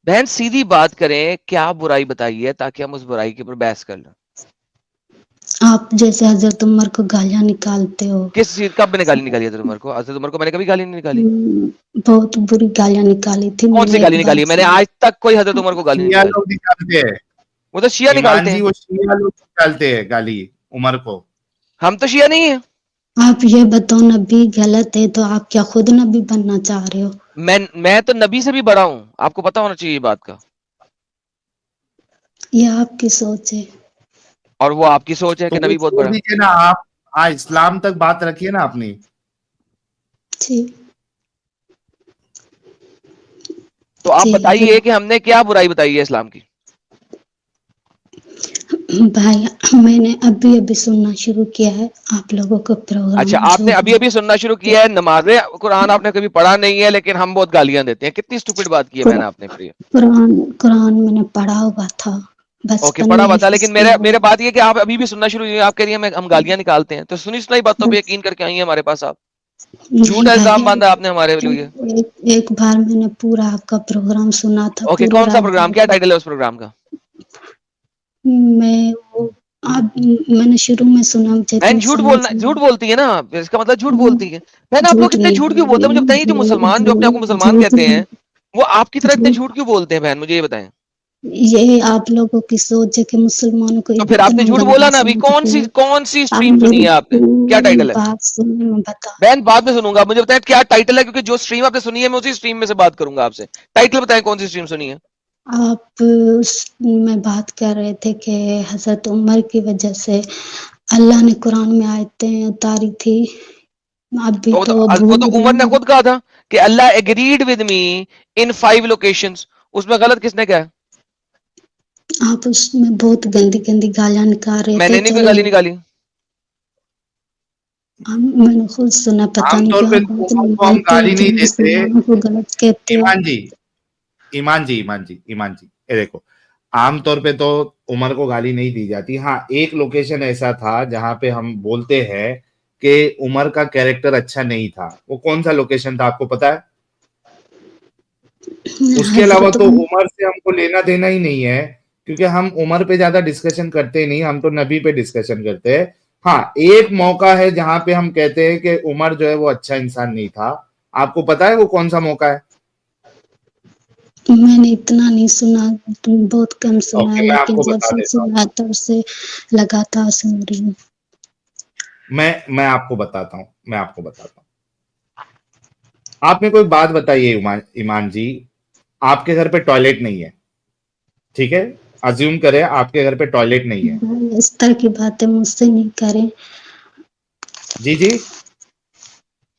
بہن سیدھی بات کریں, کیا برائی بتائی ہے تاکہ ہم اس برائی کے اوپر بحث کر لیں. آپ جیسے حضرت عمر کو گالیاں نکالتے ہو. کس چیز, کب میں نے گالی نکالی حضرت عمر کو؟ حضرت عمر کو میں نے کبھی گالی نہیں نکالی. بہت بری گالیاں نکالی تھی میں کون نے سی ایک گالی بار نکالی؟ میں نے سنا. آج تک کوئی حضرت عمر کو گالی نہیں شیعہ نکالی. لوگ نکالتے ہیں وہ تو شیعہ ایمان نکالتے جی, ہیں. وہ شیعہ لوگ نکالتے ہیں گالی عمر کو. ہم تو شیعہ نہیں ہیں. آپ یہ بتاؤ نبی غلط ہے تو آپ کیا خود نبی بننا چاہ رہے ہو؟ میں تو نبی سے بھی بڑا ہوں, آپ کو پتا ہونا چاہیے یہ بات کا. یہ آپ کی سوچ ہے. اور وہ آپ کی سوچ ہے تو کہ وہ نبی بہت چھوڑ بڑا. دیجیے نا آپ, اسلام تک بات رکھیے نا اپنی. ٹھیک. تو آپ ٹھیک ہے بتائیے کہ ہم نے کیا برائی بتائی ہے اسلام کی. بھائی میں نے ابھی سننا شروع کیا ہے آپ لوگوں کو اچھا, پروگرام آپ جو نے ابھی سننا شروع کیا ہے. نماز قرآن آپ نے کبھی پڑھا نہیں ہے, لیکن ہم بہت گالیاں دیتے ہیں. کتنی اسٹوپڈ بات کی ہے بہن آپ نے پھر یہ. قرآن میں نے پڑھا ہوا تھا اوکے, بچپن پڑھا میں ہوا تھا, حفظ لیکن کیا میرے بات یہ کہ آپ ابھی بھی سننا شروع ہوئی, آپ کہہ رہی ہیں ہم گالیاں نکالتے ہیں. تو سنی سنائی باتوں پہ یقین کر کے آئی ہیں ہمارے پاس آپ. نہیں جھوٹا الزام بھائی, باندھا آپ نے ہمارے لیے. ایک بار میں نے پورا آپ کا پروگرام سنا تھا, اوکے, پوری کون سا رات پروگرام, کیا ٹائٹل ہے اس پروگرام کا؟ میں نے شروع میں سنا, مجھے بہن اتنی سمجھ جھوٹ نہیں. بولتی ہے نا, اس کا مطلب جھوٹ بولتی ہے. بہن آپ لوگ اتنے نہیں جھوٹ کیوں بول بولتے ہیں؟ مجھے بتائیے, جو مسلمان جو اپنے آپ کو رہی مسلمان کہتے ہیں وہ آپ کی طرح اتنے جھوٹ. جھوٹ کیوں بولتے ہیں؟ بہن مجھے یہ بتائیں. یہ آپ لوگوں کی سوچ ہے کہ مسلمانوں کو تو پھر آپ نے اتنا جھوٹ گندا بولا نا ابھی. سمجھتے ہیں. کون سی آپ اسٹریم سنی میری ہے آپ نے؟ کیا پوری ٹائٹل ہے بات سنیں, میں بتا. بہن بعد میں سنوں گا, مجھے بتائیں کیا ٹائٹل ہے, کیونکہ جو اسٹریم آپ نے سنی ہے میں اسی اسٹریم میں سے بات کروں گا آپ سے. ٹائٹل بتائیں کون سی اسٹریم سنی ہے. آپ میں بات کر رہے تھے کہ حضرت عمر کی وجہ سے اللہ نے قرآن میں آیتیں اتاری تھی. ابھی وہ تو بھول تو عمر نے گئے. خود کہا تھا کہ اللہ agreed with me in 5 locations. اس میں غلط کس نے کہا؟ آپ اس میں بہت گندی گندی گالیاں نکال رہے میں تھے. نے نہیں کوئی چلو گالی نکالی. میں نے خود سنا, پتہ عام نہیں طور کیوں پہ آپ بات عمر نہیں کو ہم مانتے ہو گالی کہ نہیں دیتے. مسلمانوں کو غلط کہتے ہو. ایمان جی, یہ دیکھو, عام طور پہ تو عمر کو گالی نہیں دی جاتی. ہاں, ایک لوکیشن ایسا تھا جہاں پہ ہم بولتے ہیں کہ عمر کا کیریکٹر اچھا نہیں تھا. وہ کون سا لوکیشن تھا آپ کو پتا ہے؟ اس کے علاوہ حضرت تو عمر سے ہم کو لینا دینا ہی نہیں ہے, کیونکہ ہم عمر پہ زیادہ ڈسکشن کرتے نہیں, ہم تو نبی پہ ڈسکشن کرتے ہیں. ہاں, ایک موقع ہے جہاں پہ ہم کہتے ہیں کہ عمر جو ہے وہ اچھا انسان نہیں تھا. آپ کو پتا ہے وہ کون سا موقع ہے؟ میں نے اتنا نہیں سنا, بہت کم سنا ہے, اوکے, میں آپ لیکن کو جب بتا سے دیتا ہوں. سنا تب سے لگاتار سن رہی ہوں. میں آپ کو بتاتا ہوں. آپ نے کوئی بات بتائی ہے ایمان جی, آپ کے گھر پہ ٹوائلٹ نہیں ہے, ٹھیک ہے, ازیوم کریں آپ کے گھر پہ ٹوائلٹ نہیں ہے. اس طرح کی باتیں مجھ سے نہیں کریں. جی جی,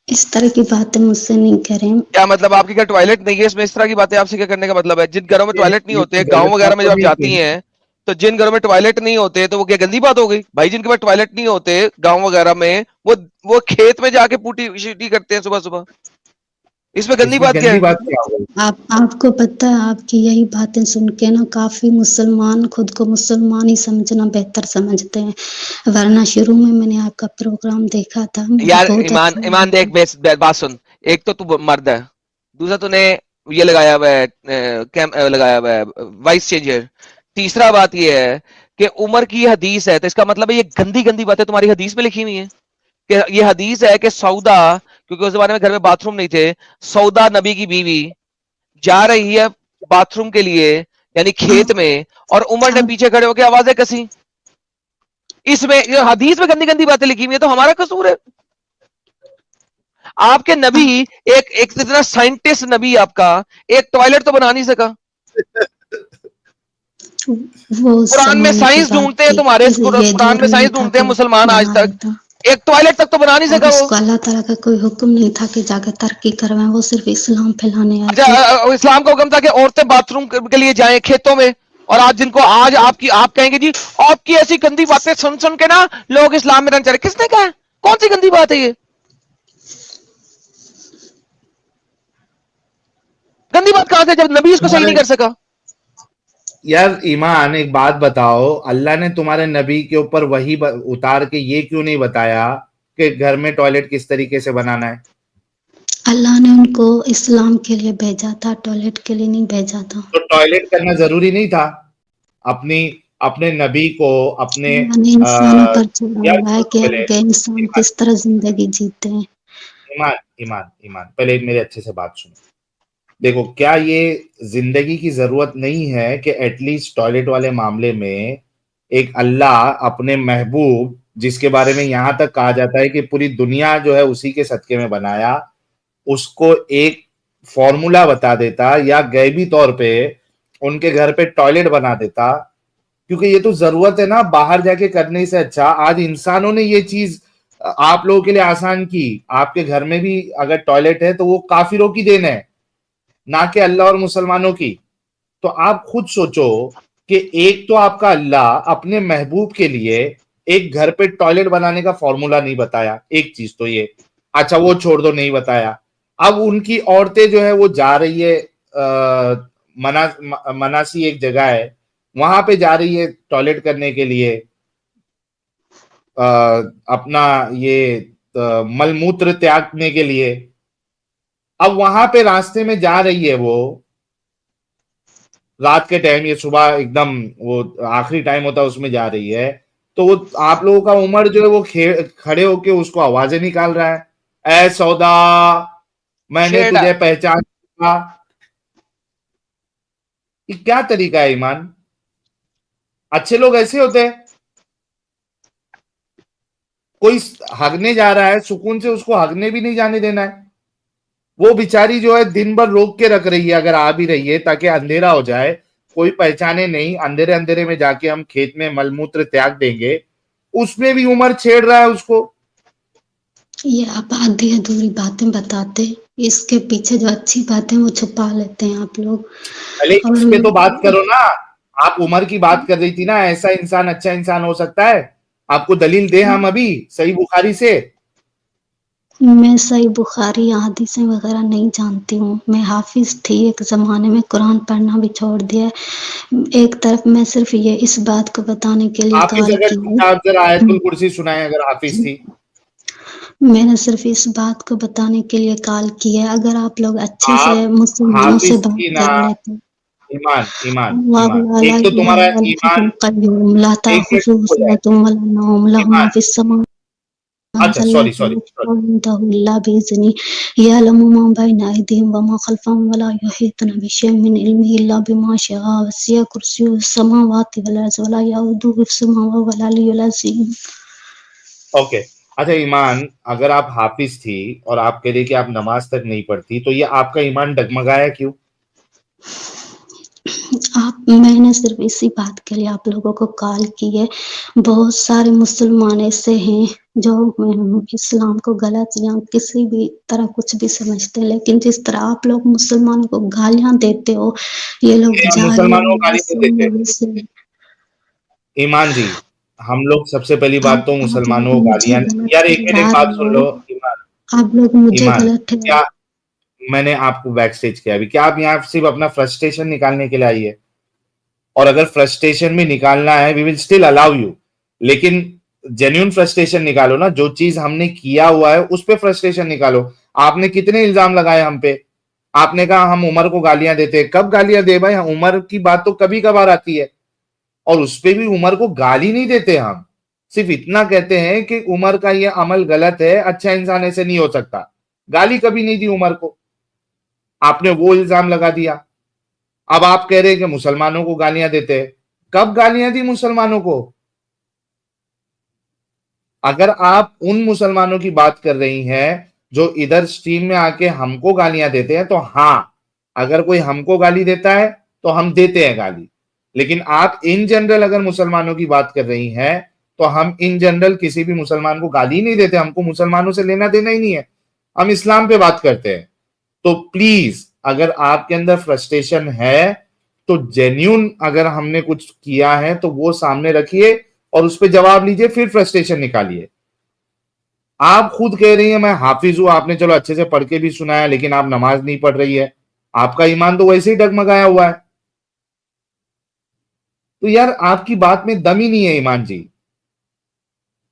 اس طرح کی باتیں مجھ سے نہیں کریں. کیا مطلب آپ کے گھر ٹوائلٹ نہیں ہے؟ اس میں اس طرح کی باتیں آپ سے کیا کرنے کا مطلب ہے؟ جن گھروں میں ٹوائلٹ نہیں ہوتے, یہ گاؤں غلط وغیرہ بات میں تو جب آپ نہیں جاتی کہی. ہیں تو جن گھروں میں ٹوائلٹ نہیں ہوتے تو وہ کیا گندی بات ہو گئی بھائی؟ جن کے پاس ٹوائلٹ نہیں ہوتے گاؤں وغیرہ میں, وہ کھیت میں جا کے پوٹی شیٹی کرتے ہیں صبح صبح. اس میں گندی بات کیا گندی ہے؟ بات کیا ہوگی؟ آپ کو پتہ ہے, آپ کی یہی باتیں سن کے نا کافی مسلمان خود کو مسلمان ہی سمجھنا بہتر سمجھتے ہیں, ورنہ شروع میں نے آپ کا پروگرام دیکھا تھا, مجھے یار بہت اچھا لگا ایمان دیکھ, تھا. بات سن. ایک تو مرد ہے, دوسرا تو نے یہ لگایا ہوا ہے, لگایا ہوا ہے وائس چینجر. تیسرا بات یہ ہے کہ عمر کی یہ حدیث ہے, تو اس کا مطلب ہے یہ گندی گندی باتیں تمہاری حدیث میں لکھی ہوئی ہیں. کہ یہ حدیث ہے کہ سودا, کیونکہ اس زمانے میں گھر میں باتھ روم نہیں تھے, سودا نبی کی بیوی جا رہی ہے باتھ روم کے لیے یعنی کھیت آپ میں, اور عمر نے آپ پیچھے کھڑے ہو کے آوازیں کسی. اس میں حدیث میں گندی گندی باتیں لکھی ہوئی ہیں, تو ہمارا قصور ہے؟ آپ کے نبی, ایک اتنا سائنٹسٹ نبی آپ کا, ایک ٹوائلٹ تو بنا نہیں سکا. وہ اس قرآن میں زمانے کی سائنس بات ڈھونڈتے ہیں تھی, تمہارے, یہ قرآن دور میں نہیں سائنس تھا ڈھونڈتے کہ ہیں مسلمان آج بنا تک, رہا تھا. ایک ٹوائلٹ تک تو بنا نہیں اور سکا اس وہ. کو اللہ تعالیٰ کا کوئی حکم نہیں تھا کہ جا کے ترقی کروائیں, وہ صرف اسلام پھیلانے آئے اچھا, تھے. اسلام کا حکم تھا کہ عورتیں باتھ روم کے لیے جائیں کھیتوں میں, اور آج جن کو آج آپ کہیں گے جی آپ کی ایسی گندی باتیں سن سن کے نا لوگ اسلام میں رنگ چڑھے. کس نے کہا؟ کون سی گندی بات ہے یہ؟ گندی بات کہاں سے جب نبی اس کو صحیح نہیں کر سکا؟ یار ایمان, ایک بات بتاؤ, اللہ نے تمہارے نبی کے اوپر وحی اتار کے یہ کیوں نہیں بتایا کہ گھر میں ٹوائلٹ کس طریقے سے بنانا ہے؟ اللہ نے ان کو اسلام کے لیے بھیجا تھا, ٹوائلٹ کے لیے نہیں بھیجا تھا. تو ٹوائلٹ کرنا ضروری نہیں تھا. اپنے نبی کو اپنے یعنی انسانوں پر چڑھا یار ہوا ہے سنو کہ پہلے آگے انسان ایمان کس طرح زندگی جیتے ہیں. ایمان پہلے میرے اچھے سے بات سنو. دیکھو, کیا یہ زندگی کی ضرورت نہیں ہے کہ ایٹ لیسٹ ٹوائلٹ والے معاملے میں ایک اللہ اپنے محبوب, جس کے بارے میں یہاں تک کہا جاتا ہے کہ پوری دنیا جو ہے اسی کے صدقے میں بنایا, اس کو ایک فارمولا بتا دیتا یا غیبی طور پہ ان کے گھر پہ ٹوائلٹ بنا دیتا. کیونکہ یہ تو ضرورت ہے نا, باہر جا کے کرنے سے اچھا آج انسانوں نے یہ چیز آپ لوگوں کے لیے آسان کی. آپ کے گھر میں بھی اگر ٹوائلٹ ہے تو وہ کافروں کی دین ہے, نہ کہ اللہ اور مسلمانوں کی. تو آپ خود سوچو کہ ایک تو آپ کا اللہ اپنے محبوب کے لیے ایک گھر پہ ٹوائلٹ بنانے کا فارمولا نہیں بتایا. ایک چیز تو یہ, اچھا وہ چھوڑ دو, نہیں بتایا. اب ان کی عورتیں جو ہے وہ جا رہی ہے, مناسی ایک جگہ ہے, وہاں پہ جا رہی ہے ٹوائلٹ کرنے کے لیے, اپنا یہ مل موتر تیاگنے کے لیے. اب وہاں پہ راستے میں جا رہی ہے, وہ رات کے ٹائم, یہ صبح ایک دم وہ آخری ٹائم ہوتا ہے اس میں جا رہی ہے, تو وہ آپ لوگوں کا عمر جو ہے وہ کھڑے ہو کے اس کو آوازیں نکال رہا ہے, اے سودا میں نے شیڈا تجھے پہچان لیا. یہ کیا طریقہ ہے ایمان؟ اچھے لوگ ایسے ہوتے ہیں؟ کوئی ہگنے جا رہا ہے سکون سے, اس کو ہگنے بھی نہیں جانے دینا ہے. وہ بیچاری جو ہے دن بھر روک کے رکھ رہی ہے, اگر آ بھی رہی ہے تاکہ اندھیرا ہو جائے, کوئی پہچانے نہیں, اندھیرے میں جا کے ہم کھیت میں مل موتر تیاگ دیں گے. اس میں بھی عمر چھیڑ رہا ہے اس کو. یہ آپ آدھی ادھوری باتیں بتاتے, اس کے پیچھے جو اچھی باتیں وہ چھپا لیتے ہیں آپ لوگ. ارے اس پہ تو بات اور کرو نا. آپ عمر کی بات کر رہی تھی نا, ایسا انسان اچھا انسان ہو سکتا ہے؟ آپ کو دلیل دیں ہم ابھی صحیح بخاری سے. میں صحیح بخاری حدیثیں وغیرہ نہیں جانتی ہوں. میں حافظ تھی ایک زمانے میں, قرآن پڑھنا بھی چھوڑ دیا. ایک طرف میں صرف یہ اس بات کو بتانے کے لیے حافظ کال اگر کی تھی, آپ ذرا آیت الکرسی سنائیں اگر حافظ تھی. میں نے صرف اس بات کو بتانے کے لیے کال کی ہے, اگر آپ لوگ اچھے سے آپ مسلمانوں سے حافظ تھی بات نا. کر لیتے. ایمان, ایک تو تمہارا ایمان, لا ایک منٹ تأخذه ہو جائے. سنة ولا نوم له ما ایمان, في السماوات اچھا لا سوری يتوفى عنده إلا بإذنه يعلم ما بين أيديهم وما خلفهم ولا يحيطون بشيء من علمه إلا بما شاء وسع كرسيه السماوات والأرض ولا يؤوده حفظهما وهو العلي العظيم. اوکے. اچھا ایمان, اگر آپ حافظ تھی اور آپ کہہ رہی کہ آپ نماز تک نہیں پڑھتی, تو یہ آپ کا ایمان ڈگمگایا کیوں؟ میں نے صرف اسی بات کے لیے آپ لوگوں کو کال کی ہے. بہت سارے مسلمان ایسے ہیں جو اسلام کو غلط یا کسی بھی طرح کچھ بھی سمجھتے ہیں, لیکن جس طرح آپ لوگ مسلمانوں کو گالیاں دیتے ہو, یہ لوگ ہم جاہل مسلمانوں کو گالی دیتے تھے. سے. ایمان جی, ہم لوگ سب سے پہلی بات تو آپ مسلمانوں لوگ کو مجھے گالیاں, غلط یار ایک ٹھہرا منٹ بات رہے سن ہو, لو. ایمان, آپ لوگ مجھے ایمان, غلط ٹھہرا. کیا میں نے آپ کو بیک سٹیج کیا ابھی؟ کیا آپ یہاں صرف اپنا فرسٹریشن نکالنے کے لیے آئی ہے؟ اور اگر فرسٹریشن بھی نکالنا ہے, وی ول اسٹل الاؤ یو, لیکن جینیون فرسٹریشن نکالو نا. جو چیز ہم نے کیا ہوا ہے اس پہ فرسٹریشن نکالو. آپ نے کتنے الزام لگائے ہم پہ؟ آپ نے کہا ہم عمر کو گالیاں دیتے ہیں. کب گالیاں دے بھائی؟ عمر کی بات تو کبھی کبھار آتی ہے, اور اس پہ بھی عمر کو گالی نہیں دیتے. ہم صرف اتنا کہتے ہیں کہ عمر کا یہ عمل غلط ہے, اچھا انسان ایسے نہیں ہو سکتا. گالی کبھی نہیں دی عمر کو. آپ نے وہ الزام لگا دیا. اب آپ کہہ رہے ہیں کہ مسلمانوں کو گالیاں دیتے ہیں. کب گالیاں دی مسلمانوں کو؟ اگر آپ ان مسلمانوں کی بات کر رہی ہیں جو ادھر سٹریم میں آ کے ہم کو گالیاں دیتے ہیں, تو ہاں, اگر کوئی ہم کو گالی دیتا ہے تو ہم دیتے ہیں گالی. لیکن آپ ان جنرل اگر مسلمانوں کی بات کر رہی ہیں تو ہم ان جنرل کسی بھی مسلمان کو گالی نہیں دیتے. ہم کو مسلمانوں سے لینا دینا ہی نہیں ہے, ہم اسلام پہ بات کرتے ہیں. تو پلیز, اگر آپ کے اندر فرسٹریشن ہے تو جینیون اگر ہم نے کچھ کیا ہے تو وہ سامنے رکھیے اور اس پہ جواب لیجئے, پھر فرسٹریشن نکالیے. آپ خود کہہ رہی ہیں میں حافظ ہوں, آپ نے چلو اچھے سے پڑھ کے بھی سنایا, لیکن آپ نماز نہیں پڑھ رہی ہے. آپ کا ایمان تو ویسے ہی ڈگمگایا ہوا ہے. تو یار آپ کی بات میں دم ہی نہیں ہے ایمان جی.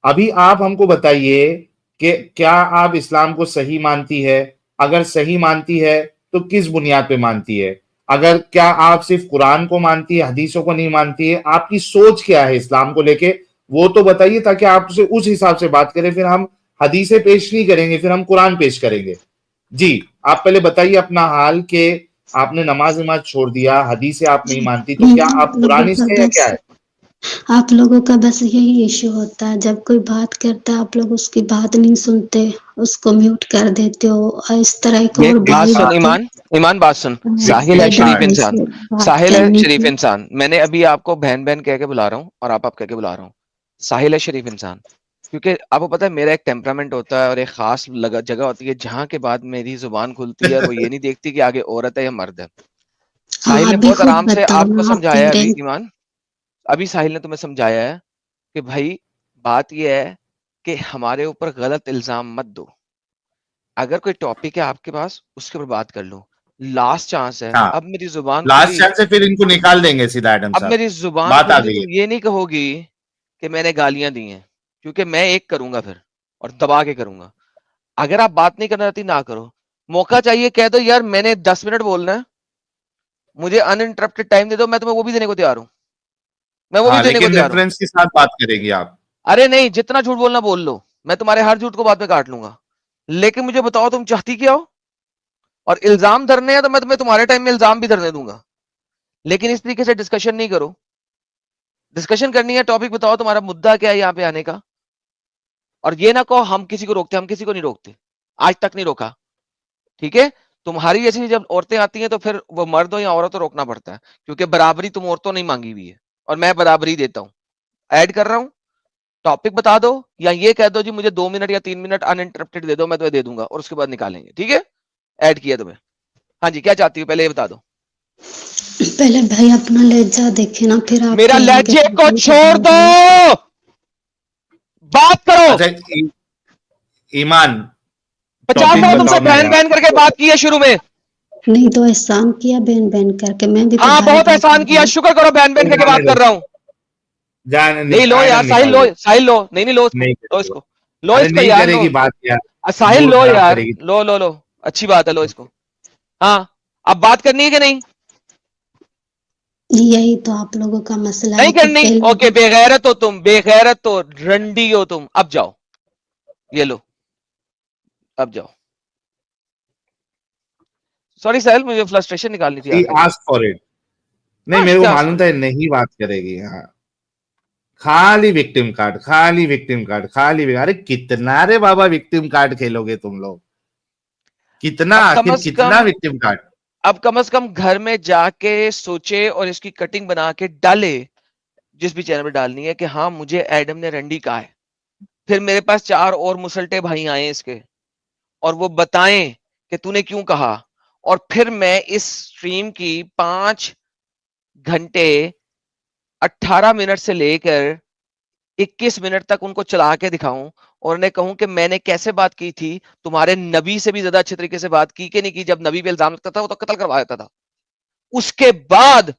ابھی آپ ہم کو بتائیے کہ کیا آپ اسلام کو صحیح مانتی ہے؟ اگر صحیح مانتی ہے تو کس بنیاد پہ مانتی ہے؟ اگر کیا آپ صرف قرآن کو مانتی ہے، حدیثوں کو نہیں مانتی ہے؟ آپ کی سوچ کیا ہے اسلام کو لے کے وہ تو بتائیے، تاکہ آپ سے اس حساب سے بات کریں. پھر ہم حدیثیں پیش نہیں کریں گے، پھر ہم قرآن پیش کریں گے. جی آپ پہلے بتائیے اپنا حال، کہ آپ نے نماز چھوڑ دیا، حدیثیں آپ نہیں مانتی، تو کیا آپ آپ لوگوں قرآن کا سے یا کیا بس ہے؟ آپ لوگوں کا بس یہی ایشو ہوتا ہے، جب کوئی بات کرتا ہے آپ لوگ اس کی بات نہیں سنتے، اس کو میوٹ کر دیتے ہو. اس طرح ایک یہ اور بات بھائی سن بھی تھے، ایمان بات سن. ساحل ہے کہہ شریف دیتے انسان، اسے بات ساحل ہے کرنے شریف کی. انسان. میں نے ابھی آپ کو بہن بہن کہہ کے بلا رہا ہوں اور آپ کہہ کے بلا رہا ہوں. ساحل ہے شریف انسان، کیونکہ آپ کو پتا ہے میرا ایک ٹیمپرامنٹ ہوتا ہے اور ایک خاص جگہ ہوتی ہے جہاں کے بعد میری زبان کھلتی ہے اور وہ یہ نہیں دیکھتی کہ آگے عورت ہے یا مرد ہے. ہاں ساحل نے ابھی بہت خود آرام سے بتاؤ آپ کو نا، آپ سمجھایا کہہ ہے. رہے ابھی ایمان ابھی ساحل نے تمہیں سمجھایا ہے کہ بھائی بات یہ ہے کہ ہمارے اوپر غلط الزام مت دو. اگر کوئی ٹاپک ہے آپ کے پاس اس کے اوپر بات کر لو. لاسٹ چانس ہے. ہاں اب میری زبان لاسٹ کھلی، چانس سے پھر ان کو نکال دیں گے سیدھا ایڈم اب صاحب. میری زبان بات آ کھلی، گئی تم یہ نہیں کہو گی کہ میں نے گالیاں دی ہیں، کیونکہ میں ایک کروں گا پھر اور دبا کے کروں گا. اگر آپ بات نہیں کرنا چاہتی نہ کرو. موقع چاہیے کہہ دو یار میں نے 10 منٹ بولنا ہے، مجھے ان انٹرپٹڈ ٹائم دے دو، میں تمہیں وہ بھی دینے کو تیار ہوں. میں وہ بھی ہاں دینے کو لیکن تیار ہوں. ریفرنس کے ساتھ بات کرے گی آپ. ارے نہیں، جتنا جھوٹ بولنا بول لو، میں تمہارے ہر جھوٹ کو بعد میں کاٹ لوں گا. لیکن مجھے بتاؤ تم چاہتی کیا ہو. اور الزام دھرنے ہیں تو میں تمہیں تمہارے ٹائم میں الزام بھی دھرنے دوں گا، لیکن اس طریقے سے ڈسکشن نہیں کرو. ڈسکشن کرنی ہے ٹاپک بتاؤ تمہارا مدعا کیا ہے یہاں پہ آنے کا. اور یہ نہ کہو ہم کسی کو روکتے، ہم کسی کو نہیں روکتے، آج تک نہیں روکا. ٹھیک ہے، تمہاری جیسی جب عورتیں آتی ہیں تو پھر وہ مرد ہو یا عورت ہو روکنا پڑتا ہے، کیونکہ برابری تم عورتوں نہیں مانگی ہوئی ہے اور میں برابری دیتا ہوں. ایڈ کر رہا ہوں، ٹاپک بتا دو یا یہ کہہ دو جی مجھے 2 منٹ یا 3 منٹ ان انٹرپٹڈ دے دو، میں تمہیں دے دوں گا اور اس کے بعد نکالیں گے. ٹھیک ہے، ایڈ کیا تمہیں. ہاں جی کیا چاہتی ہو پہلے یہ بتا دو. پہلے بھائی اپنا لہجہ دیکھے نا، پھر آپ میرا کے آگے لہجے کو بڑھ کے چھوڑ بول دو، رہے ہیں. بات کرو. اچھا ایمان 50 ٹاپک دفعہ تم سے بتاؤ نا بہن یار. بہن کر کے بات کی ہے شروع میں. نہیں تو احسان کیا بہن بہن کر کے، میں بھی تو ہاں بھائی بہت بھائی احسان کر کیا، رہی شکر کرو بہن بہن کر کے جانے بات دو، کر رہا ہوں. نہیں لو یار ایڈم ساحل، نکال لو دو. ساحل، لو نہیں لو اس کو، نہیں لو کرے اس گی. کو، لو ارے اس کو نہیں یار، کرے لو گی بات یار. ساحل موڈ لو خراب یار، کرے گی. لو لو لو اچھی بات ہے، لو اس کو. ہاں اب بات کرنی ہے کہ نہیں؟ یہی تو آپ لوگوں کا مسئلہ ہے نہیں کہ کرنی. پہلے اوکے بے غیرت ہو تم، بے غیرت ہو، رنڈی ہو تم. اب جاؤ، یہ لو اب جاؤ. سوری ساحل، مجھے فرسٹریشن نکالنی تھی آخر میں. Ask for it. نہیں ہاں میرے کو کیا معلوم تھا یہ نہیں بات کرے گی. ہاں خالی وکٹم کارڈ، خالی وکٹم کارڈ، خالی ارے کتنا رے بابا وکٹم کارڈ کھیلو گے تم لوگ؟ کتنا اب کم آخر از کتنا کم، وکٹم کارڈ؟ اب کم از کم گھر میں جا کے سوچے اور اس کی کٹنگ بنا کے ڈالے جس بھی چینل پہ ڈالنی ہے کہ ہاں مجھے ایڈم نے رنڈی کہا ہے. پھر میرے پاس 4 اور مسلٹے بھائی آئے اس کے اور وہ بتائیں کہ تو نے کیوں کہا. اور پھر میں اس سٹریم کی 5 گھنٹے 18 منٹ سے لے کر 21 منٹ تک ان کو چلا کے دکھاؤں اور انہیں کہوں کہ میں نے کیسے بات کی تھی، تمہارے نبی سے بھی زیادہ اچھے طریقے سے بات کی کہ نہیں کی. جب نبی پہ الزام لگتا تھا وہ تو قتل کروا دیتا تھا. اس کے بعد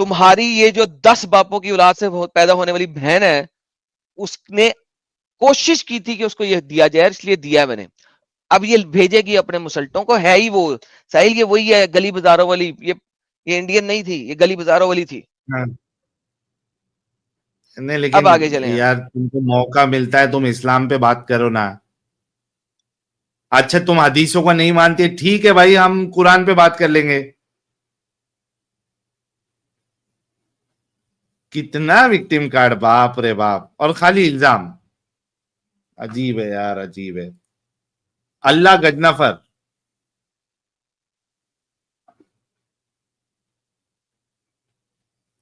تمہاری یہ جو 10 باپوں کی اولاد سے پیدا ہونے والی بہن ہے، اس نے کوشش کی تھی کہ اس کو یہ دیا جائے، اس لیے دیا میں نے. اب یہ بھیجے گی اپنے مسلٹوں کو. ہے ہی وہ ساحل، یہ وہی ہے گلی بازاروں والی. یہ انڈین نہیں تھی، یہ گلی بازاروں والی تھی. نہیں اب لیکن آگے چلیں ہم. یار تم کو موقع ملتا ہے تم اسلام پہ بات کرو نا. اچھا تم حدیثوں کو نہیں مانتے، ٹھیک ہے بھائی ہم قرآن پہ بات کر لیں گے. کتنا وکٹم کارڈ، باپ رے باپ، اور خالی الزام. عجیب ہے یار، عجیب ہے. اللہ گجنفر،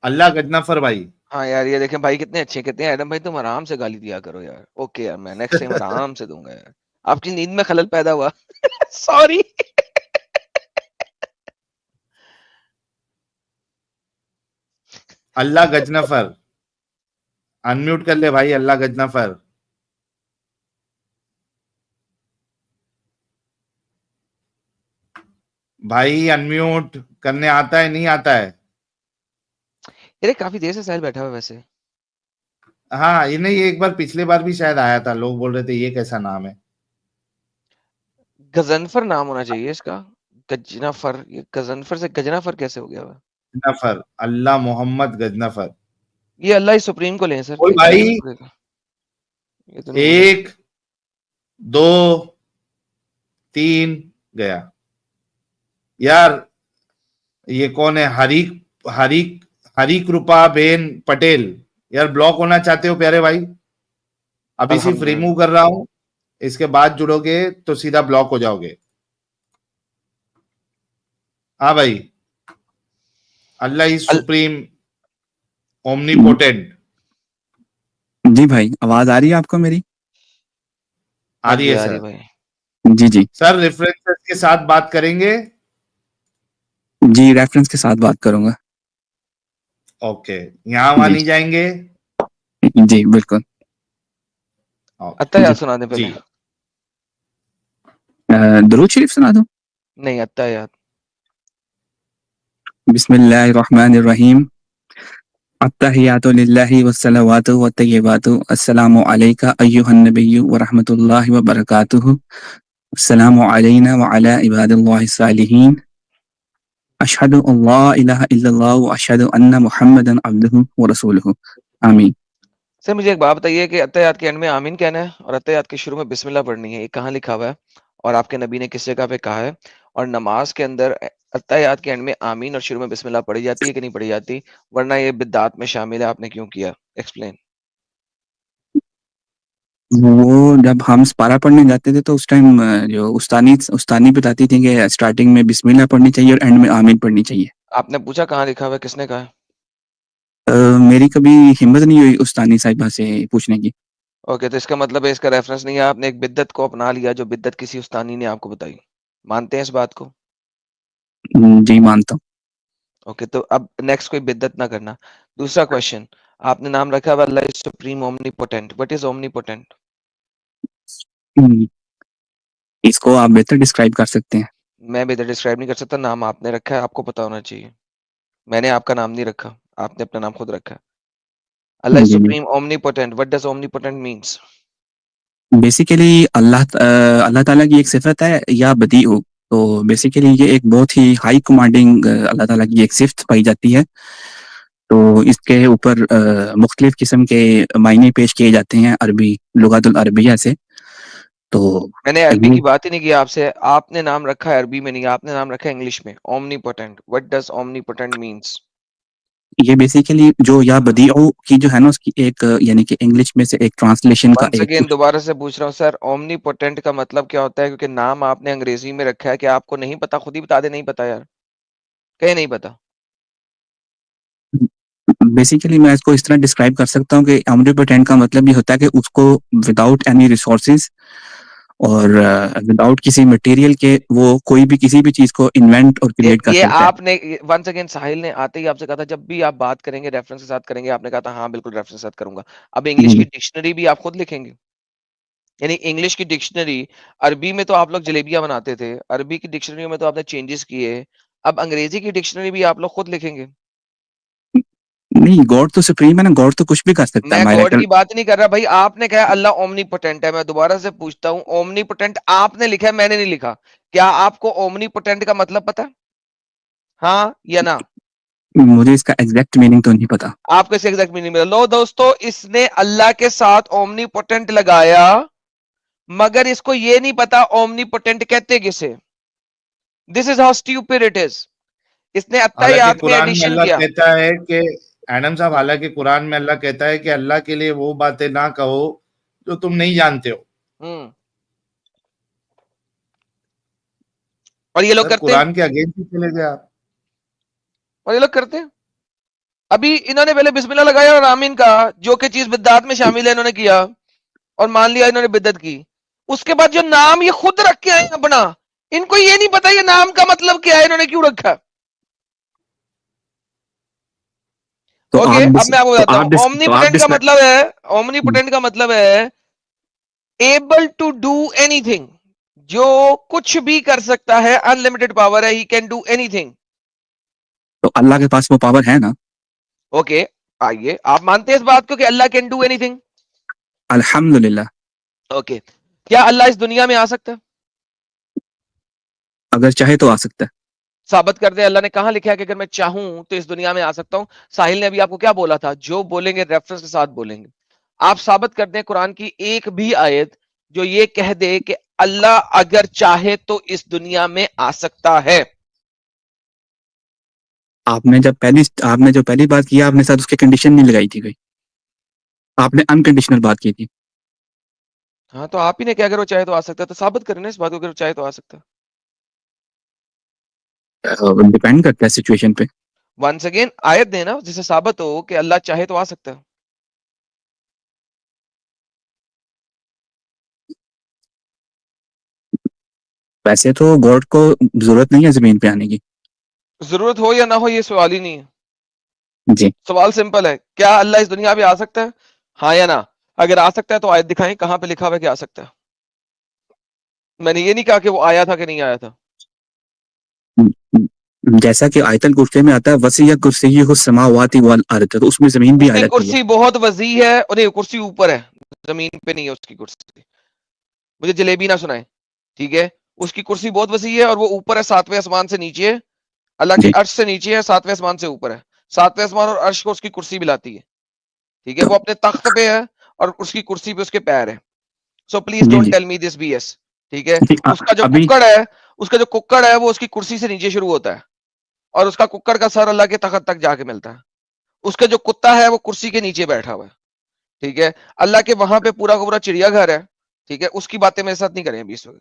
اللہ گجنفر بھائی. ہاں یار یہ دیکھیں بھائی کتنے اچھے کہتے ہیں ایڈم بھائی تم آرام سے گالی دیا کرو یار. اوکے یار میں نیکسٹ ٹائم آرام سے دوں گا یار. آپ کی نیند میں خلل پیدا ہوا سوری. اللہ گجنفر انمیوٹ کر لے بھائی. اللہ گجنفر بھائی انمیوٹ کرنے آتا ہے نہیں آتا ہے؟ ارے کافی دیر سے ساحل بیٹھا ہوا ویسے. ہاں یہ نہیں، ایک بار پچھلے بار بھی شاید آیا تھا، لوگ بول رہے تھے یہ کیسا نام ہے. غضنفر نام ہونا چاہیے اس کا. گجنفر. یہ غضنفر سے گجنفر کیسے ہو گیا ہوا؟ گجنفر، اللہ محمد گجنفر. یہ اللہ سپریم کو لیں سر. کوئی بھائی یہ تو نہیں بولے. 1 2 3 گیا. یار یہ کون ہے؟ ہریک روپا بین پٹیل. یار بلاک ہونا چاہتے ہو پیارے بھائی؟ ابھی صرف الحمدللہ. ریموو کر رہا ہوں، اس کے بعد جڑو گے تو سیدھا بلاک ہو جاؤ گے. ہاں بھائی، اللہ از سپریم اومنی پوٹینٹ. جی بھائی آواز آ رہی ہے آپ کو میری؟ آ رہی ہے آ رہی سر. بھائی. جی جی سر ریفرنسز کے ساتھ بات کریں گے. جی ریفرنس کے ساتھ بات کروں گا. اوکے، یہاں وہاں جی نہیں جائیں گے. جی بالکل. اتہ یاد سنا دیں پہلے. جی درود شریف سنا دوں؟ نہیں اتہ یاد. بسم اللہ الرحمن الرحیم. التحیات للہ والصلوات والطیبات السلام علیک ایہا النبی ورحمۃ اللہ وبرکاتہ. السلام علینا وعلی عباد اللہ الصالحین. اشہد ان لا الہ الا اللہ واشہد ان محمدا عبدہ ورسولہ. آمین. سر مجھے ایک بات بتائیے کہ اتحیات کے اینڈ میں آمین کہنا ہے اور اتحیات کے شروع میں بسم اللہ پڑھنی ہے، یہ کہاں لکھا ہوا ہے اور آپ کے نبی نے کس جگہ پہ کہا ہے؟ اور نماز کے اندر اتحیات کے اینڈ میں آمین اور شروع میں بسم اللہ پڑھی جاتی ہے کہ نہیں پڑھی جاتی؟ ورنہ یہ بدعات میں شامل ہے، آپ نے کیوں کیا؟ ایکسپلین. وہ جب ہم سپارہ پڑھنے جاتے تھے تو اس ٹائم جو استانی بتاتی تھی کہ اسٹارٹنگ میں بسم اللہ پڑھنی چاہیے اور اینڈ میں آمین پڑھنی چاہیے. آپ نے پوچھا کہاں لکھا ہوا ہے، کس نے کہا؟ میری کبھی ہمت نہیں ہوئی استانی صاحبہ سے پوچھنے کی. اوکے، تو اس کا مطلب ہے اس کا ریفرنس نہیں ہے، آپ نے ایک بدعت کو اپنا لیا جو بدعت کسی استانی نے آپ کو بتائی. مانتے ہیں اس بات کو؟ جی مانتا ہوں. اوکے، تو اب نیکسٹ کوئی بدعت نہ کرنا. دوسرا کوشچن، آپ نے نام رکھا ہوا Allah is supreme omnipotent. What is omnipotent? اس کو آپ بہتر ڈسکرائب کر سکتے ہیں. میں بھی ڈسکرائب نہیں کر سکتا، نام آپ نے رکھا ہے، آپ کو پتا ہونا چاہیے. میں نے آپ کا نام نہیں رکھا، آپ نے اپنا نام خود رکھا ہے. اللہ از جی جی supreme omnipotent. What does omnipotent means? Basically Allah تعالیٰ کی ایک صفت ہے یا بدیع. تو بیسیکلی یہ ایک بہت ہی ہائی کمانڈنگ اللہ تعالیٰ کی ایک صفت پائی جاتی ہے. تو اس کے اوپر مختلف قسم کے معنی پیش کیے جاتے ہیں عربی لغات العربیہ سے. تو میں نے عربی کی بات ہی نہیں کی آپ سے، آپ نے نام رکھا ہے عربی میں نہیں، آپ نے نام رکھا ہے انگلش میں، omnipotent. What does omnipotent means? یہ بیسیکلی جو یا بدیع کی جو ہے نا اس کی ایک یعنی کہ انگلش میں سے ایک ٹرانسلیشن کا ونس ایک اگین دوبارہ سے پوچھ رہا ہوں سر، اومنی پوٹینٹ کا مطلب کیا ہوتا ہے؟ کیونکہ نام آپ نے انگریزی میں رکھا ہے، کہ آپ کو نہیں پتا؟ خود ہی بتا دے نہیں پتا یار، کہیں نہیں پتا. بیسیکلی میں اس کو اس طرح ڈسکرائب کر سکتا ہوں کہ اومنیپوٹینٹ کا مطلب یہ ہوتا ہے کہ اس کو وداؤٹ اینی ریسورسز اور وداؤٹ کسی مٹیریل کے وہ کوئی بھی کسی بھی چیز کو انوینٹ اور کریٹ کر یہ سکتا ہے. آپ نے ونس اگین ساحل نے آتے ہی آپ سے کہا تھا جب بھی آپ بات کریں گے ریفرنس کے ساتھ کریں گے، آپ نے کہا تھا ہاں بالکل ریفرنس کے ساتھ کروں گا. اب انگلش کی ڈکشنری بھی آپ خود لکھیں گے؟ یعنی انگلش کی ڈکشنری، عربی میں تو آپ لوگ جلیبیاں بناتے تھے، عربی کی ڈکشنری میں تو آپ نے چینجز کیے، اب انگریزی کی ڈکشنری بھی آپ لوگ خود لکھیں گے؟ نہیں، گاڈ تو سپریم ہے نا، گاڈ تو کچھ بھی کر سکتا ہے. میں گاڈ کی بات نہیں کر رہا بھائی، آپ نے کہا اللہ اومنی پوٹینٹ ہے. میں دوبارہ سے پوچھتا ہوں، اومنی پوٹینٹ آپ نے لکھا ہے، میں نے نہیں لکھا. کیا آپ کو اومنی پوٹینٹ کا مطلب پتا؟ ہاں یا نہ؟ مجھے اس کا ایگزیکٹ میننگ تو نہیں پتا. آپ کو اس ایگزیکٹ میننگ ملا؟ لو دوستو، اس نے اللہ کے ساتھ اومنی پوٹینٹ لگایا، مگر اس کو یہ نہیں پتا اومنی پوٹینٹ کہتے کسے. This is how stupid it is. اس نے حالانکہ اتحیات میں قرآن میں ایڈیشن اللہ کیا. کہتا ہے کہ ایڈم صاحب، حالانکہ قرآن میں اللہ کہتا ہے کہ اللہ کے لیے وہ باتیں نہ کہو جو تم نہیں جانتے ہو. اور یہ لوگ سر کرتے ہیں، قرآن کے اگینسٹ ہی چلے گئے آپ. اور یہ لوگ کرتے ہیں. ابھی انہوں نے پہلے بسم اللہ لگایا اور آمین کہا، جو کہ چیز بدعات میں شامل ہے انہوں نے کیا اور مان لیا انہوں نے بدعت کی. اس کے بعد جو نام یہ خود رکھ کے آئے اپنا، ان کو یہ نہیں پتا یہ نام کا مطلب کیا ہے، انہوں نے کیوں رکھا. تو اوکے، اب میں آپ کو بتاتا ہوں. اومنی پوٹینٹ کا آپ مطلب ہے، اومنی پوٹینٹ کا مطلب ہے ایبل ٹو ڈو اینی تھنگ، جو کچھ بھی کر سکتا ہے، ان لمیٹڈ پاور ہے، ہی کین ڈو اینی تھنگ. تو اللہ کے پاس وہ پاور ہے نا. اوکے، آئیے آپ مانتے ہیں اس بات کو کہ اللہ کین ڈو اینی تھنگ؟ الحمدللہ. اوکے، کیا اللہ اس دنیا میں آ سکتا ہے؟ اگر چاہے تو آ سکتا ہے. ثابت کر دیں اللہ نے کہاں لکھا ہے کہ اگر میں چاہوں تو اس دنیا میں آ سکتا ہوں. ساحل نے ابھی آپ کو کیا بولا تھا؟ جو بولیں گے ریفرنس کے ساتھ بولیں گے. آپ ثابت کر دیں قرآن کی ایک بھی آیت جو یہ کہہ دے کہ اللہ اگر چاہے تو اس دنیا میں آ سکتا ہے. آپ نے جو پہلی بات کی آپ نے ساتھ اس کی کنڈیشن نہیں لگائی تھی کوئی. آپ نے انکنڈیشنل بات کی تھی. ہاں تو آپ ہی نے کیا اگر وہ چاہے تو آ سکتا ہے، تو ثابت کریں نا اس بات کو، اگر وہ چاہے تو آ سکتا ہے. ڈیپینڈ کرتا ہے سچویشن پہ. ونس اگین آیت دینا جسے ثابت ہو کہ اللہ چاہے تو آ سکتا ہے. ویسے تو گاڈ کو ضرورت نہیں ہے زمین پہ آنے کی. ضرورت ہو یا نہ ہو یہ سوال ہی نہیں ہے. جی سوال سمپل ہے، کیا اللہ اس دنیا میں آ سکتا ہے؟ ہاں یا نہ؟ اگر آ سکتا ہے تو آیت دکھائیں کہاں پہ لکھا ہوا ہے کہ آ سکتا ہے. میں نے یہ نہیں کہا کہ وہ آیا تھا کہ نہیں آیا تھا. جیسا کہ آیت الکرسی میں آتا ہے وسیع کرسی السماوات والارض، تو اس میں زمین بھی اس آ کی جاتی ہے. کرسی بہت وسیع ہے اور یہ کرسی اوپر ہے، زمین پہ نہیں ہے اس کی کرسی. مجھے جلیبی نہ سنائیں، ٹھیک ہے؟ اس کی کرسی بہت وسیع ہے اور وہ اوپر ہے، 7ویں آسمان سے نیچے ہے. اللہ کے جی عرش سے نیچے ہے، 7ویں آسمان سے اوپر ہے. 7ویں آسمان اور عرش کو اس کی کرسی ملاتی ہے، ٹھیک ہے؟ وہ اپنے تخت پہ ہے اور اس کی کرسی پہ اس کے پیر ہے. سو پلیز جی ڈونٹ جی tell me this B S, ٹھیک ہے؟ جی اس کا جو ابھی ککڑ ہے وہ اس کی کرسی سے نیچے شروع ہوتا ہے اور اس کا ککڑ کا سر اللہ کے تخت تک جا کے ملتا ہے. اس کا جو کتا ہے وہ کرسی کے نیچے بیٹھا ہوا ہے، ٹھیک ہے؟ اللہ کے وہاں پہ پورا کا پورا چڑیا گھر ہے، ٹھیک ہے؟ اس کی باتیں میرے ساتھ نہیں کریں ابھی اس وقت.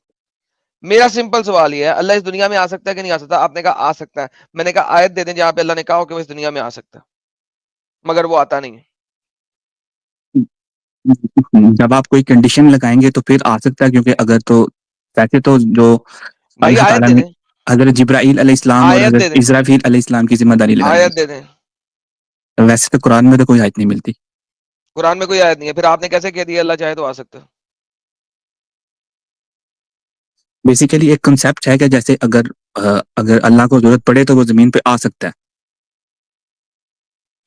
میرا سمپل سوال یہ ہے، اللہ اس دنیا میں آ سکتا ہے کہ نہیں آ سکتا؟ آپ نے کہا آ سکتا ہے. میں نے کہا آیت دے دیں جہاں پہ اللہ نے کہا ہو کہ وہ اس دنیا میں آ سکتا ہے، مگر وہ آتا نہیں ہے. جب آپ کوئی کنڈیشن لگائیں گے تو پھر آ سکتا ہے، کیونکہ اگر تو ویسے تو جو بھائی اللہ آیت تعالیٰ دے نے دیں، حضرت جبرائیل علیہ السلام اور آیت دے حضرت دیں، اسرافیل علیہ السلام کی ذمہ داری لگائی آیت ہوئی. دے دیں. ویسے تو قرآن میں تو کوئی آیت نہیں ملتی. قرآن میں کوئی آیت نہیں ہے، پھر آپ نے کیسے کہہ دیا اللہ چاہے تو آ سکتا ہے؟ بیسیکلی ایک کنسیپٹ ہے کہ جیسے اگر اللہ کو ضرورت پڑے تو وہ زمین پہ آ سکتا ہے.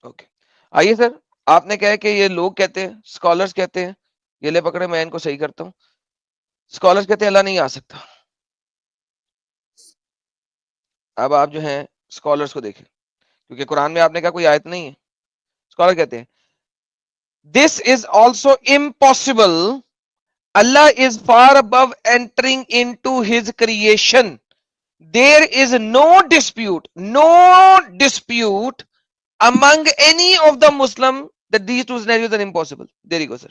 اوکے آئیے سر، آپ نے کہا کہ یہ لوگ کہتے ہیں، اسکالرز کہتے ہیں، یہ لے پکڑے میں ان کو صحیح کرتا ہوں. اسکالرز کہتے ہیں اللہ نہیں آ سکتا. اب آپ جو ہیں اسکالرز کو دیکھیں، کیونکہ قرآن میں آپ نے کہا کوئی آیت نہیں ہے. اسکالر کہتے ہیں this is also impossible, Allah is far above entering into his creation, there is no dispute among any of the Muslim that these two scenarios are impossible. There you go sir.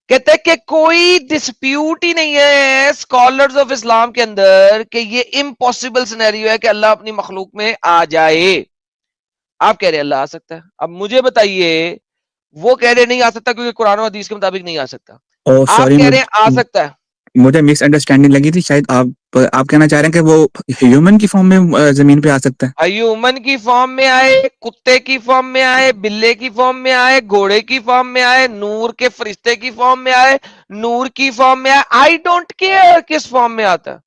کہتے ہیں کہ کوئی dispute ہی نہیں ہے scholars of اسلام کے اندر کہ یہ impossible scenario ہے کہ اللہ اپنی مخلوق میں آ جائے. آپ کہہ رہے ہیں اللہ آ سکتا ہے. اب مجھے بتائیے، وہ کہہ رہے نہیں آ سکتا کیونکہ قرآن و حدیث کے مطابق نہیں آ سکتا. آپ سوری کہہ رہے ہیں آ سکتا ہے. مجھے مس انڈرسٹینڈنگ لگی تھی، شاید آپ کہنا چاہ رہے ہیں کہ وہ ہیومن کی فارم میں زمین پہ آ سکتا ہے. ہیومن کی فارم میں آئے، کتے کی فارم میں آئے، بلے کی فارم میں آئے، گھوڑے کی فارم میں آئے، نور کے فرشتے کی فارم میں آئے، نور کی فارم میں آئے. آئی ڈونٹ کیئر کس فارم میں آتا ہے،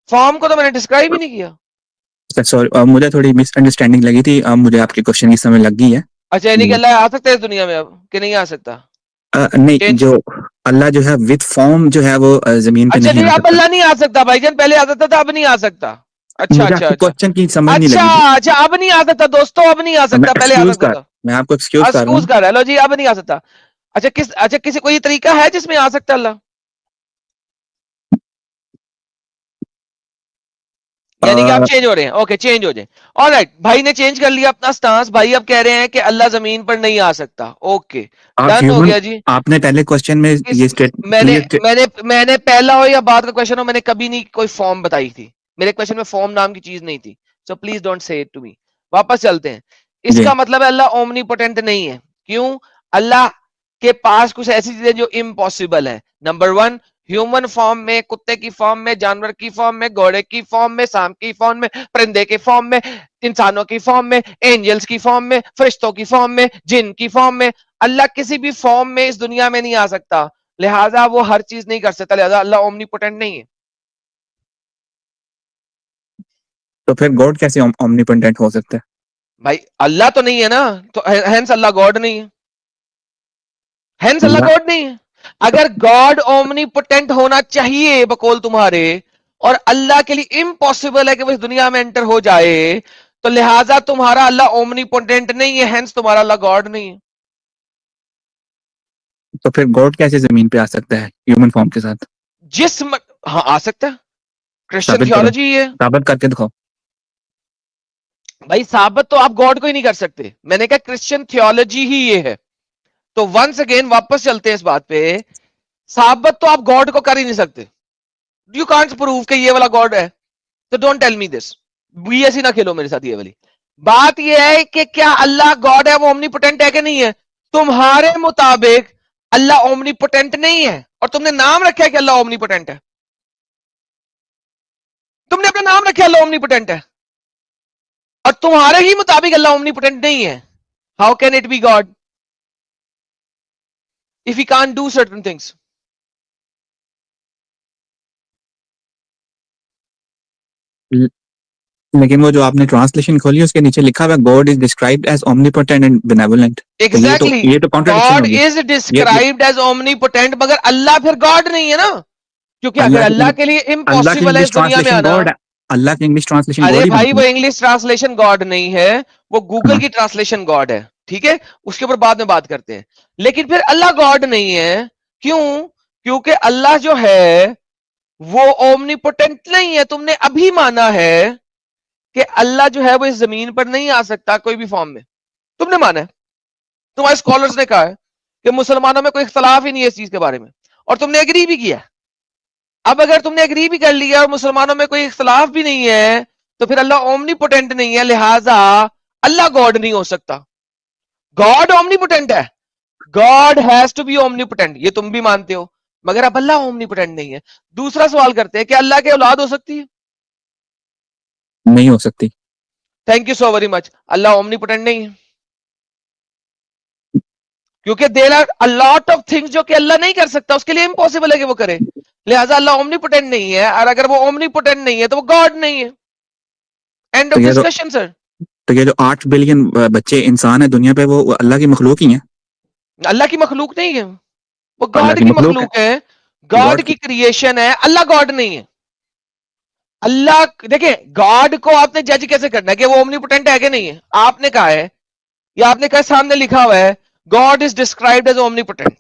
فارم کو تو میں نے ڈسکرائب ہی نہیں کیا. سوری مجھے تھوڑی مس انڈرسٹینڈنگ لگی تھی، اب مجھے آپ کے کوشچن کی سمجھ لگ گئی ہے. اچھا یعنی کہ اللہ آ سکتا ہے اس دنیا میں اب کہ نہیں آ سکتا؟ نہیں، جو اللہ جو ہے وتھ فارم جو ہے وہ زمین پہ اچھا نہیں جی آ اب سکتا. اللہ نہیں آ سکتا بھائی جان، پہلے آ سکتا تھا اب نہیں آ سکتا. اچھا مجھے آپ اچھا کے اچھا کوشچن کی سمجھ نہیں اچھا لگی تھی. اچھا اب نہیں آ سکتا دوستو، اب نہیں آ میں سکتا، پہلے آ سکتا تھا. میں آپ کو ایکسکیوز کر رہا ایکسکیوز ہوں. کر رہا ہے، لو جی اب نہیں آ سکتا. اچھا کسی کوئی طریقہ ہے جس میں آ سکتا اللہ؟ یعنی کہ آپ چینج ہو رہے ہیں. اوکے چینج ہو جائیں. آلرائٹ بھائی نے چینج کر لیا اپنا سٹانس. بھائی اب کہہ رہے ہیں کہ اللہ زمین پر نہیں آ سکتا. اوکے آپ ڈن ہو ہیومن، گیا جی. آپ نے پہلے کوشچن میں یہ میں نے پہلا ہو یا بعد کا کوشچن ہو، میں نے کبھی نہیں کوئی فارم بتائی تھی. میرے کوشچن میں فارم نام کی چیز نہیں تھی. So please don't say it to me. واپس چلتے ہیں. اس جی کا مطلب ہے اللہ اومنی پوٹینٹ نہیں ہے. کیوں؟ اللہ کے پاس کچھ ایسی چیزیں جو امپاسبل ہے. نمبر 1 ہیومن فارم میں، کتے کی فارم میں، جانور کی فارم میں، گھوڑے کی فارم میں، سانپ کی فارم میں، پرندے کی فارم میں، انسانوں کی فارم میں، اینجلز کی فارم میں، فرشتوں کی فارم میں، جن کی فارم میں. اللہ کسی بھی فارم میں اس دنیا میں نہیں آ سکتا، لہٰذا وہ ہر چیز نہیں کر سکتا، لہٰذا اللہ اومنی پوٹینٹ نہیں ہے. تو پھر گاڈ کیسے اومنیپوٹنٹ ہو سکتا ہے؟ بھائی اللہ تو نہیں ہے نا، تو ہینس اللہ گاڈ نہیں ہے. ہینس اللہ اللہ گاڈ نہیں ہے. اگر گاڈ اومنی پوٹینٹ ہونا چاہیے بقول تمہارے، اور اللہ کے لیے امپاسبل ہے کہ وہ اس دنیا میں انٹر ہو جائے, تو لہٰذا تمہارا اللہ اومنی پوٹینٹ نہیں ہے, ہینس تمہارا اللہ گاڈ نہیں ہے. تو پھر گاڈ کیسے زمین پہ آ سکتا ہے ہیومن فارم کے ساتھ؟ ہاں آ سکتا ہے, کرسچن ثابت کرو, تھیولوجی ہے ثابت کر کے دکھاؤ. بھائی. ثابت تو آپ گاڈ کو ہی نہیں کر سکتے, میں نے کہا کرسچن تھیولوجی ہی یہ ہے. تو ونس اگین واپس چلتے ہیں اس بات پہ, ثابت تو آپ گاڈ کو کر ہی نہیں سکتے. یو کانٹ پروو کہ یہ والا گاڈ ہے, تو ڈونٹ ٹیل می دس, ایسی نہ کھیلو میرے ساتھ. یہ والی بات یہ ہے کہ کیا اللہ گاڈ ہے, وہ اومنی پوٹینٹ ہے کہ نہیں ہے؟ تمہارے مطابق اللہ اومنی پوٹینٹ نہیں ہے, اور تم نے نام رکھا ہے کہ اللہ اومنی پوٹینٹ ہے. تم نے اپنا نام رکھا اللہ اومنی پوٹینٹ ہے, اور تمہارے ہی مطابق اللہ اومنی پوٹینٹ نہیں ہے. How can it be God if he can't do certain things? لیکن وہ جو آپ نے ٹرانسلیشن کھولی اس کے نیچے لکھا ہوا God is described as omnipotent and benevolent. Exactly. یہ تو کانٹرڈکشن God ہوگی. is described as omnipotent, مگر اللہ پھر God نہیں ہے نا, کیونکہ اگر اللہ کے لیے اللہ کی امپاسبل ہے انگلش اس دنیا میں ٹرانسلیشن آنا. گاڈ, اللہ کی انگلش ٹرانسلیشن ارے گاڈ ہی بھائی, بنتی وہ ہے. انگلش ٹرانسلیشن گاڈ نہیں ہے, وہ گوگل کی ٹرانسلیشن گاڈ ہے. ٹھیک ہے, اس کے اوپر بعد میں بات کرتے ہیں. لیکن پھر اللہ گاڈ نہیں ہے. کیوں؟ کیونکہ اللہ جو ہے وہ اومنیپوٹنٹ نہیں ہے. تم نے ابھی مانا ہے کہ اللہ جو ہے وہ اس زمین پر نہیں آ سکتا کوئی بھی فارم میں. تم نے مانا ہے, تمہارے اسکالرز نے کہا ہے کہ مسلمانوں میں کوئی اختلاف ہی نہیں ہے اس چیز کے بارے میں, اور تم نے ایگری بھی کیا. اب اگر تم نے ایگری بھی کر لیا اور مسلمانوں میں کوئی اختلاف بھی نہیں ہے, تو پھر اللہ اومنی پوٹینٹ نہیں ہے, لہٰذا اللہ گاڈ نہیں ہو سکتا. گاڈ اومنی پوٹینٹ ہے, God has to be omnipotent, یہ تم بھی مانتے ہو, مگر اب اللہ اومنی پوٹینٹ نہیں ہے. دوسرا سوال کرتے ہیں کہ اللہ کی اولاد ہو سکتی ہے؟ نہیں ہو سکتی. Thank you so very much. Allah omnipotent نہیں ہے, کیونکہ there are a lot of things جو کہ اللہ نہیں کر سکتا, اس کے لیے امپاسبل ہے کہ وہ کرے, لہٰذا اللہ اومنی پوٹینٹ نہیں ہے. اور اگر وہ اومنی پوٹینٹ نہیں ہے تو وہ گاڈ نہیں ہے. اینڈ آف ڈسکشن سر. تو یہ جو 8 بلین بچے انسان ہیں دنیا پہ, وہ اللہ کی مخلوق ہی ہیں. اللہ کی مخلوق نہیں ہے, وہ اللہ گاڈ کی کی مخلوق مخلوق ہے, گاڈ کی کریشن ہے. اللہ گاڈ نہیں ہے. اللہ دیکھیں, گاڈ کو آپ نے جج کیسے کرنا ہے کہ وہ اومنی پوٹینٹ ہے کہ نہیں ہے؟ آپ نے کہا ہے, یا آپ نے کہا سامنے لکھا ہوا ہے God is described as omnipotent.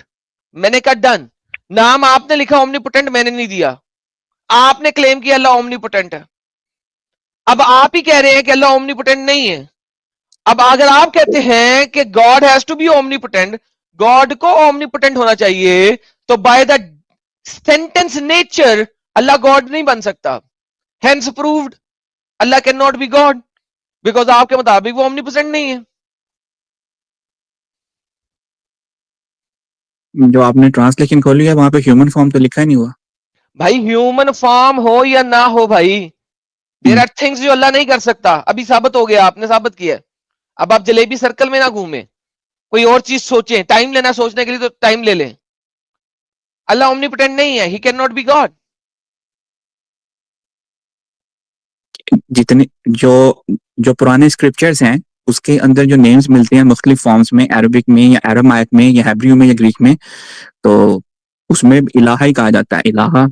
میں نے کہا ڈن. نام آپ نے لکھا omnipotent, میں نے نہیں دیا. آپ نے کلیم کیا اللہ omnipotent ہے. اب آپ ہی کہہ رہے ہیں کہ اللہ omnipotent نہیں ہے. اب اگر آپ کہتے ہیں کہ God has to be omnipotent, God کو omnipotent ہونا چاہیے, تو by the sentence nature Allah God نہیں بن سکتا. Hence proved Allah cannot be God, because آپ کے مطابق وہ omnipotent نہیں ہے. جو آپ نے ٹرانسلیشن کھولی ہے وہاں پہ ہیومن فارم تو لکھا ہی نہیں ہوا. بھائی ہیومن فارم ہو یا نہ ہو بھائی, دیر آر تھنگس جو اللہ نہیں کر سکتا. ابھی ثابت ہو گیا, آپ نے ثابت کیا. اب آپ جلیبی سرکل میں نہ گھومیں, کوئی اور چیز سوچیں. ٹائم لینا سوچنے کے لیے تو ٹائم لے لیں. اللہ اومنیپوٹنٹ نہیں ہے, he can not be God. جتنے جو پرانے اسکرپچرز ہیں اس کے اندر جو نیمز ملتے ہیں مختلف فارمز میں, عربک میں یا ایرامائک میں یا ہیبریو میں یا گریک میں, تو اس میں الہ ہی کہا جاتا ہے. الہ,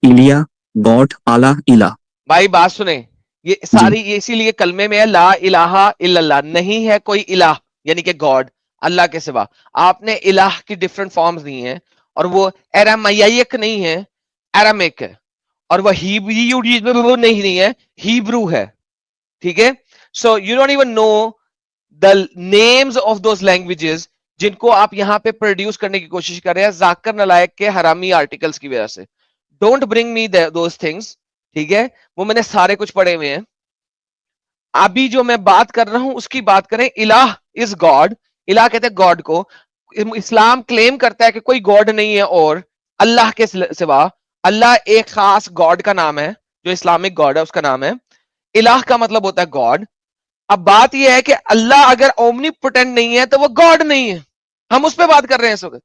ایلیا, گاڈ, اعلیٰ, الہ. بھائی بات سنیں, یہ ساری یہ اسی لیے کلمے میں ہے لا الہ الا اللہ. نہیں ہے کوئی الہ یعنی کہ گاڈ اللہ کے سوا. آپ نے الہ کی ڈفرنٹ فارمز دی ہیں, اور وہ ایرامائک نہیں ہے, ایرامک ہے. اور وہ ہیبریو نہیں ہے, ہیبرو ہے. ٹھیک ہے, so you don't even know the names of those languages جن کو آپ یہاں پہ پروڈیوس کرنے کی کوشش کر رہے ہیں ذاکر نلائق کے حرامی آرٹیکلز کی وجہ سے. Don't bring me those things. ٹھیک ہے, وہ میں نے سارے کچھ پڑھے ہوئے ہیں. ابھی جو میں بات کر رہا ہوں اس کی بات کریں. الہ از گاڈ, الہ کہتے ہیں گاڈ کو. اسلام کلیم کرتا ہے کہ کوئی گاڈ نہیں ہے اور اللہ کے سوا. اللہ ایک خاص گاڈ کا نام ہے, جو اسلامک گاڈ ہے اس کا نام ہے. الہ کا مطلب ہوتا ہے گاڈ. اب بات یہ ہے کہ اللہ اگر اومنی پوٹینٹ نہیں ہے تو وہ گاڈ نہیں ہے. ہم اس پہ بات کر رہے ہیں اس وقت.